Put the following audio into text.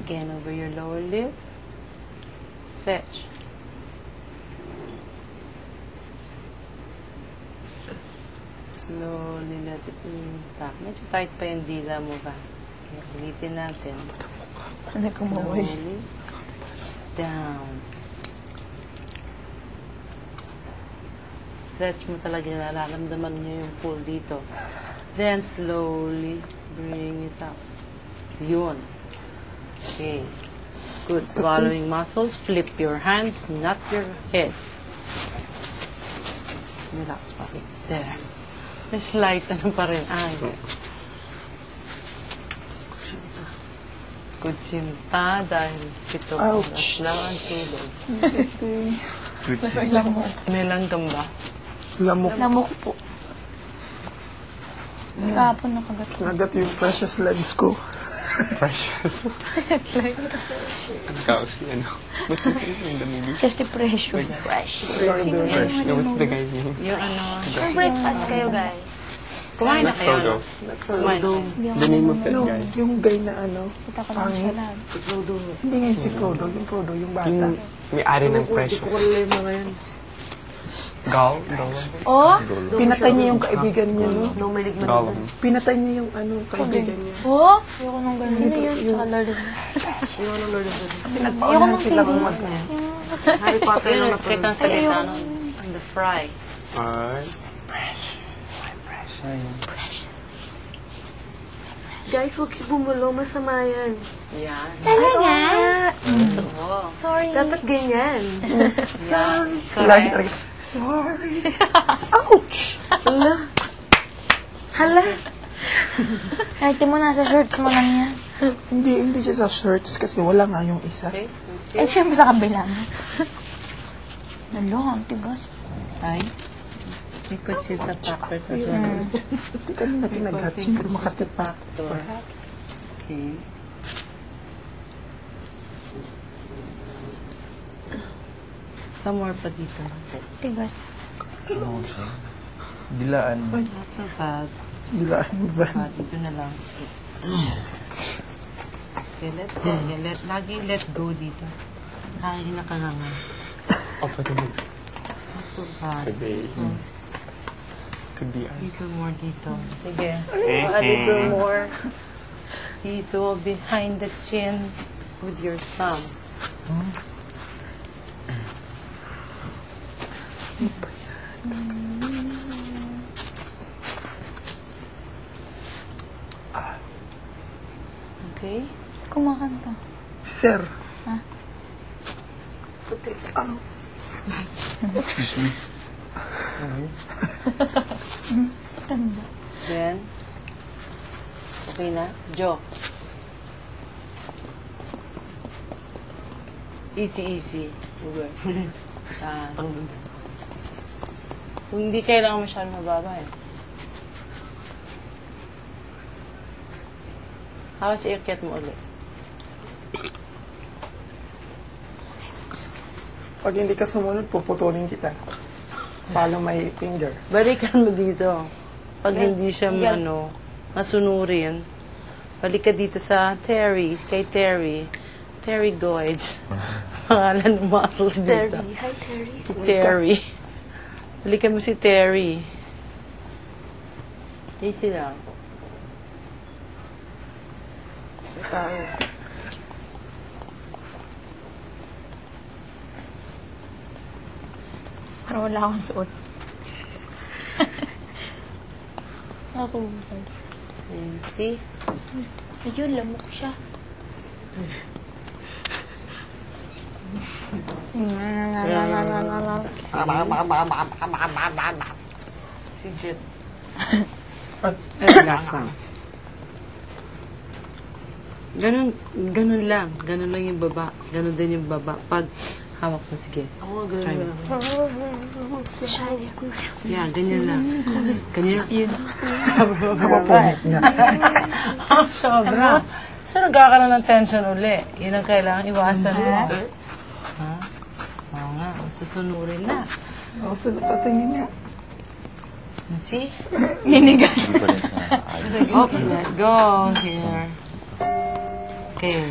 Again, over your lower lip. Stretch. Slowly let it back. Medyo tight pa yung dila mo ba? Sige, ulitin natin. Slowly. Down. Stretch mo talaga, nararamdaman nyo yung pull dito. Then, slowly bring it up. Yun. Okay. Good. Swallowing muscles. Flip your hands, not your head. Relax pa. There. May slight ano pa rin. Kutsinta dahil 7 oras lang ang tulog. May langgam ba? Lamok. Lamok po. Kahapon nakagat ko. Nagat yung precious legs ko. Precious. Ikaw si ano? What's his name? Yung damili? Just the precious. Fresh. What's the guy's name? Yung ano. Breakfast kayo, guys. Kumain na kayo. Frodo. Kumain na kayo. The name of that No, guy. yung guy na ano. Kita ko lang siya lahat. Hindi nga si Frodo. Yung Frodo, yung bata. Yung may-ari ng Precious. Gal? Oh? Pinatay niya yung kaibigan niya, no? Gollum. Pinatay niya yung ano, kaibigan niya. Oh? Ayoko nung ganun. Ano yun? Tsaka Lord of the Kasi nagpaunahan silang mag... Harry Potter yung respect ang salita nun. On the fry. Ay. Guys, huwag bumulo. Masama yan. Yan. Talaga? Oo. Sorry. Dapat ganyan. Yan. Lagi talaga, sorry. Ouch! Hala. Hala. Kahit mo nasa shorts mo lang yan. Hindi siya sa shirts kasi wala nga yung isa. Okay. Eh, siyempre sa kabila mo. Nalo, ang tigas. Ay. May kutsinta factor sa sunod. Hindi kami na pinaghat. Siyempre makatipak. Okay. Somewhere pa dito. Tigas. Dilaan. Not so bad. Dilaan mo ba? Dito na lang. Okay, let go. Lagi let go dito. Nakahina ka nga nga. Oh, pwede mo. Not so bad. Could be. Dito more dito. Sige. A little more. Dito, behind the chin with your thumb. Okay? Kumakanta. Sir. Excuse me. Tanda. Then, okay na? Joe. Easy. Uber. Kung hindi kailangan masyadong mababa eh. Hawas iukyat mo ulit. Pag hindi ka sumunod, puputulin kita. Follow my finger. Balikan mo dito. Pag hindi siya masunurin, balik ka dito sa Terry, kay Terry. Terry Goids. Pangalan ng muscles dito. Terry. Hi, Terry. Terry. Balikan mo si Terry. Easy lang. Parang wala akong suot. Ako. See? Ayun, lamok siya. Si Jet. Relax lang. Ganun lang. Ganun lang yung baba. Ganun din yung baba. Pag hawak mo, sige. Oo, ganun lang. Yeah, ganyan lang. Ganyan. Yun. Napapunit niya. Sobra. So, nagkakaroon ng tension uli. Yun ang kailangan iwasan mo. Ha? Oo nga. Susunurin na. O, sa patingin niya. See? Ninigas. Hindi pa rin sa ayos. Oh, let go. Here. Okay.